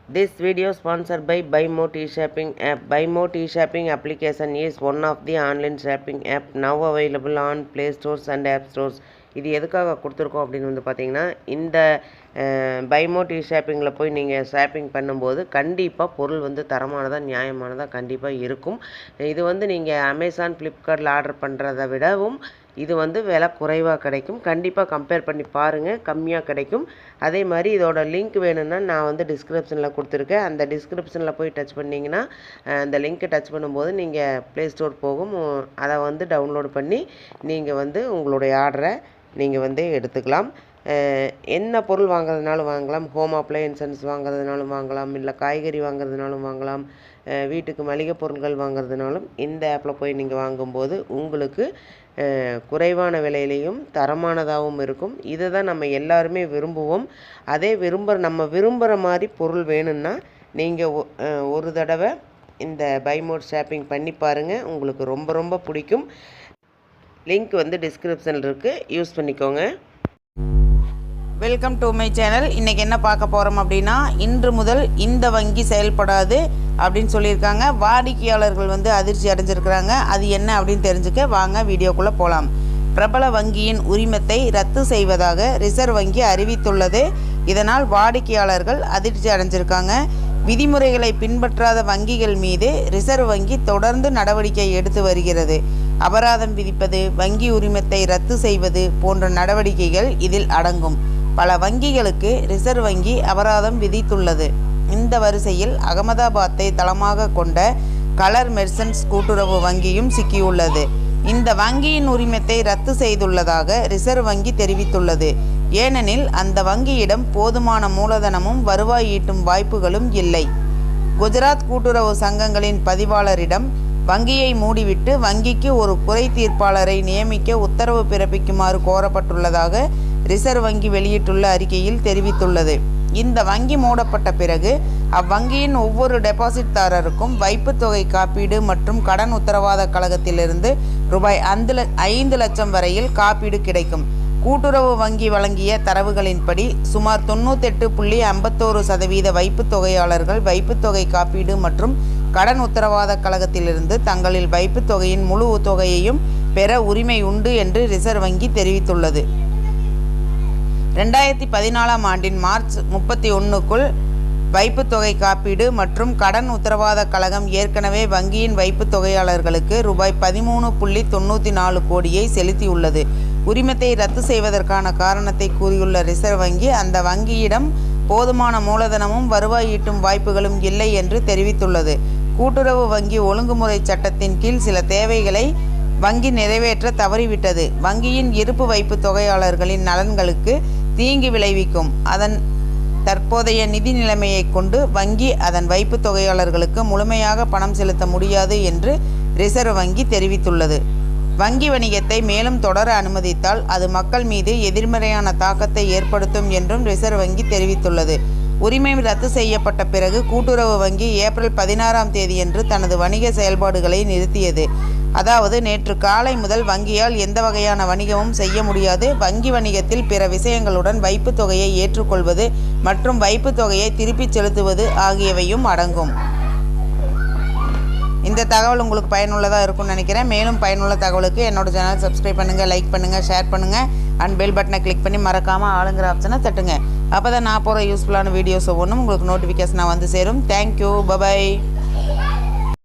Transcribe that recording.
This video sponsored by BuyMo T-Shopping app. BuyMo T-Shopping application is one of the online shopping app now available on Play Stores and App Stores. இது எதுக்காக கொடுத்துருக்கோம் அப்படின்னு வந்து பார்த்தீங்கன்னா, இந்த BuyMo T-Shoppingல போய் நீங்கள் ஷாப்பிங் பண்ணும்போது கண்டிப்பாக பொருள் வந்து தரமானதாக நியாயமானதாக கண்டிப்பாக இருக்கும். இது வந்து நீங்கள் அமேசான் ஃப்ளிப்கார்ட்டில் ஆர்டர் பண்ணுறதை விடவும் இது வந்து விலை குறைவாக கிடைக்கும். கண்டிப்பாக கம்பேர் பண்ணி பாருங்கள், கம்மியாக கிடைக்கும். அதே மாதிரி இதோட லிங்க் வேணும்னா நான் வந்து டிஸ்கிரிப்ஷனில் கொடுத்துருக்கேன். அந்த டிஸ்கிரிப்ஷனில் போய் டச் பண்ணிங்கன்னா அந்த லிங்க்கை டச் பண்ணும்போது நீங்கள் ப்ளே ஸ்டோர் போகும். அதை வந்து டவுன்லோட் பண்ணி நீங்கள் வந்து உங்களுடைய ஆர்டரை நீங்கள் வந்து எடுத்துக்கலாம். என்ன பொருள் வாங்குறதுனாலும் வாங்கலாம். ஹோம் அப்ளையன்சஸ் வாங்குறதுனாலும் வாங்கலாம், இல்லை காய்கறி வாங்குறதுனாலும் வாங்கலாம், வீட்டுக்கு மளிகை பொருட்கள் வாங்குறதுனாலும் இந்த ஆப்பில் போய் நீங்கள் வாங்கும்போது உங்களுக்கு குறைவான விலையிலையும் தரமானதாகவும் இருக்கும். இதை தான் நம்ம எல்லாருமே விரும்புவோம். அதே நம்ம விரும்புகிற மாதிரி பொருள் வேணும்னா நீங்கள் ஒரு தடவை இந்த BuyMo ஷாப்பிங் பண்ணி பாருங்கள், உங்களுக்கு ரொம்ப ரொம்ப பிடிக்கும். லிங்க் வந்து டிஸ்கிரிப்ஷனில் இருக்குது, யூஸ் பண்ணிக்கோங்க. Welcome to my channel. இன்றைக்கி என்ன பார்க்க போகிறோம் அப்படின்னா, இன்று முதல் இந்த வங்கி செயல்படாது அப்படின்னு சொல்லியிருக்காங்க. வாடிக்கையாளர்கள் வந்து அதிர்ச்சி அடைஞ்சிருக்கிறாங்க. அது என்ன அப்படின்னு தெரிஞ்சுக்க வாங்க வீடியோக்குள்ளே போகலாம். பிரபல வங்கியின் உரிமத்தை ரத்து செய்வதாக ரிசர்வ் வங்கி அறிவித்துள்ளது. இதனால் வாடிக்கையாளர்கள் அதிர்ச்சி அடைஞ்சிருக்காங்க. விதிமுறைகளை பின்பற்றாத வங்கிகள் மீது ரிசர்வ் வங்கி தொடர்ந்து நடவடிக்கை எடுத்து வருகிறது. அபராதம் விதிப்பது, வங்கி உரிமத்தை ரத்து செய்வது போன்ற நடவடிக்கைகள் இதில் அடங்கும். பல வங்கிகளுக்கு ரிசர்வ் வங்கி அபராதம் விதித்துள்ளது. இந்த வரிசையில் அகமதாபாத்தை தளமாக கொண்ட கலர் மெர்சன்ட்ஸ் கூட்டுறவு வங்கியும் சிக்கியுள்ளது. இந்த வங்கியின் உரிமத்தை ரத்து செய்துள்ளதாக ரிசர்வ் வங்கி தெரிவித்துள்ளது. ஏனெனில் அந்த வங்கியிடம் போதுமான மூலதனமும் வருவாய் ஈட்டும் வாய்ப்புகளும் இல்லை. குஜராத் கூட்டுறவு சங்கங்களின் பதிவாளரிடம் வங்கியை மூடிவிட்டு வங்கிக்கு ஒரு குறை தீர்ப்பாளரை நியமிக்க உத்தரவு பிறப்பிக்குமாறு கோரப்பட்டுள்ளதாக ரிசர்வ் வங்கி வெளியிட்டுள்ள அறிக்கையில் தெரிவித்துள்ளது. இந்த வங்கி மூடப்பட்ட பிறகு அவ்வங்கியின் ஒவ்வொரு டெபாசிட்தாரருக்கும் வைப்புத் தொகை காப்பீடு மற்றும் கடன் உத்தரவாத கழகத்திலிருந்து ரூபாய் 5 லட்சம் வரையில் காப்பீடு கிடைக்கும். கூட்டுறவு வங்கி வழங்கிய தரவுகளின்படி சுமார் 98.51% வைப்புத் தொகையாளர்கள் வைப்புத் தொகை காப்பீடு மற்றும் கடன் உத்தரவாத கழகத்திலிருந்து தங்களில் வைப்புத் தொகையின் முழு தொகையையும் பெற உரிமை உண்டு என்று ரிசர்வ் வங்கி தெரிவித்துள்ளது. 2014ஆம் ஆண்டின் மார்ச் 31க்குள் வைப்புத் தொகை காப்பீடு மற்றும் கடன் உத்தரவாத கழகம் ஏற்கனவே வங்கியின் வைப்புத் தொகையாளர்களுக்கு ரூபாய் 13.94 கோடியை செலுத்தியுள்ளது. உரிமத்தை ரத்து செய்வதற்கான காரணத்தை கூறியுள்ள ரிசர்வ் வங்கி அந்த வங்கியிடம் போதுமான மூலதனமும் வருவாய் ஈட்டும் வாய்ப்புகளும் இல்லை என்று தெரிவித்துள்ளது. கூட்டுறவு வங்கி ஒழுங்குமுறை சட்டத்தின் கீழ் சில தேவைகளை வங்கி நிறைவேற்ற தவறிவிட்டது. வங்கியின் இருப்பு வைப்பு தொகையாளர்களின் நலன்களுக்கு தீங்கு விளைவிக்கும். அதன் தற்போதைய நிதி நிலைமையை கொண்டு வங்கி அதன் வைப்பு தொகையாளர்களுக்கு முழுமையாக பணம் செலுத்த முடியாது என்று ரிசர்வ் வங்கி தெரிவித்துள்ளது. வங்கி வணிகத்தை மேலும் தொடர அனுமதித்தால் அது மக்கள் மீது எதிர்மறையான தாக்கத்தை ஏற்படுத்தும் என்றும் ரிசர்வ் வங்கி தெரிவித்துள்ளது. உரிமை ரத்து செய்யப்பட்ட பிறகு கூட்டுறவு வங்கி ஏப்ரல் 16ஆம் தேதியன்று தனது வணிக செயல்பாடுகளை நிறுத்தியது. அதாவது நேற்று காலை முதல் வங்கியால் எந்த வகையான வணிகமும் செய்ய முடியாது. வங்கி வணிகத்தில் பிற விஷயங்களுடன் வைப்புத் தொகையை ஏற்றுக்கொள்வது மற்றும் வைப்புத் தொகையை திருப்பிச் செலுத்துவது ஆகியவையும் அடங்கும். இந்த தகவல் உங்களுக்கு பயனுள்ளதாக இருக்கும்னு நினைக்கிறேன். மேலும் பயனுள்ள தகவலுக்கு என்னோட சேனல் சப்ஸ்கிரைப் பண்ணுங்கள், லைக் பண்ணுங்கள், ஷேர் பண்ணுங்கள் அண்ட் பெல் பட்டனை கிளிக் பண்ணி மறக்காமல் ஆளுங்கிற ஆப்ஷனை தட்டுங்க. அப்போ தான் நான் போகிற யூஸ்ஃபுல்லான வீடியோஸ் ஒவ்வொன்றும் உங்களுக்கு நோட்டிஃபிகேஷனாக வந்து சேரும். Thank you, bye bye.